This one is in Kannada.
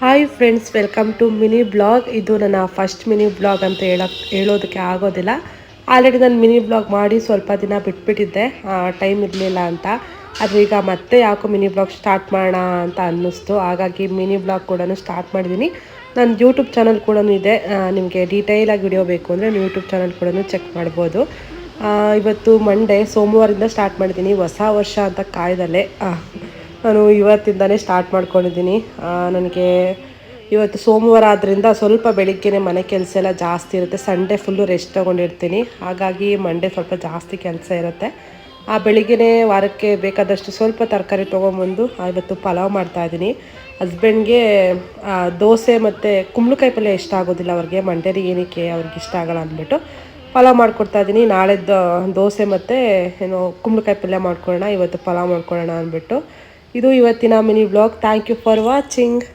Hi friends, welcome to mini blog. ಇದು ನನ್ನ ಫಸ್ಟ್ ಮಿನಿ ಬ್ಲಾಗ್ ಅಂತ ಹೇಳೋದಕ್ಕೆ ಆಗೋದಿಲ್ಲ. ಆಲ್ರೆಡಿ ನಾನು ಮಿನಿ ಬ್ಲಾಗ್ ಮಾಡಿ ಸ್ವಲ್ಪ ದಿನ ಬಿಟ್ಬಿಟ್ಟಿದ್ದೆ, ಟೈಮ್ ಇರಲಿಲ್ಲ ಅಂತ. ಆದರೆ ಈಗ ಮತ್ತೆ ಯಾಕೋ ಮಿನಿ ಬ್ಲಾಗ್ ಸ್ಟಾರ್ಟ್ ಮಾಡೋಣ ಅಂತ ಅನ್ನಿಸ್ತು. ಹಾಗಾಗಿ ಮಿನಿ ಬ್ಲಾಗ್ ಕೂಡ ಸ್ಟಾರ್ಟ್ ಮಾಡಿದ್ದೀನಿ. ನನ್ನ ಯೂಟ್ಯೂಬ್ ಚಾನಲ್ ಕೂಡ ಇದೆ. ನಿಮಗೆ ಡೀಟೇಲಾಗಿ ವಿಡಿಯೋ ಬೇಕು ಅಂದರೆ ಯೂಟ್ಯೂಬ್ ಚಾನಲ್ ಕೂಡ ಚೆಕ್ ಮಾಡ್ಬೋದು. ಇವತ್ತು ಮಂಡೇ, ಸೋಮವಾರದಿಂದ ಸ್ಟಾರ್ಟ್ ಮಾಡಿದ್ದೀನಿ. ಹೊಸ ವರ್ಷ ಅಂತ ಕಾಯ್ದಲ್ಲೇ ನಾನು ಇವತ್ತಿಂದನೇ ಸ್ಟಾರ್ಟ್ ಮಾಡ್ಕೊಂಡಿದ್ದೀನಿ. ನನಗೆ ಇವತ್ತು ಸೋಮವಾರ ಆದ್ದರಿಂದ ಸ್ವಲ್ಪ ಬೆಳಿಗ್ಗೆನೇ ಮನೆ ಕೆಲಸ ಎಲ್ಲ ಜಾಸ್ತಿ ಇರುತ್ತೆ. ಸಂಡೇ ಫುಲ್ಲು ರೆಸ್ಟ್ ತೊಗೊಂಡಿರ್ತೀನಿ, ಹಾಗಾಗಿ ಮಂಡೇ ಸ್ವಲ್ಪ ಜಾಸ್ತಿ ಕೆಲಸ ಇರುತ್ತೆ. ಬೆಳಿಗ್ಗೆನೇ ವಾರಕ್ಕೆ ಬೇಕಾದಷ್ಟು ಸ್ವಲ್ಪ ತರಕಾರಿ ತೊಗೊಂಬಂದು ಇವತ್ತು ಪಲಾವ್ ಮಾಡ್ತಾಯಿದ್ದೀನಿ. ಹಸ್ಬೆಂಡ್ಗೆ ದೋಸೆ ಮತ್ತು ಕುಂಬಳಕಾಯಿ ಪಲ್ಯ ಇಷ್ಟ ಆಗೋದಿಲ್ಲ ಅವ್ರಿಗೆ. ಮಂಡೇಲಿ ಏನಕ್ಕೆ ಅವ್ರಿಗೆ ಇಷ್ಟ ಆಗೋಲ್ಲ ಅಂದ್ಬಿಟ್ಟು ಪಲಾವ್ ಮಾಡ್ಕೊಡ್ತಾಯಿದ್ದೀನಿ. ನಾಳೆದ್ದು ದೋಸೆ ಮತ್ತು ಕುಂಬಳಕಾಯಿ ಪಲ್ಯ ಮಾಡ್ಕೊಳ್ಳೋಣ, ಇವತ್ತು ಪಲಾವ್ ಮಾಡ್ಕೊಳ್ಳೋಣ ಅಂದ್ಬಿಟ್ಟು. ಇದು ಇವತ್ತಿನ mini blog. Thank you for watching.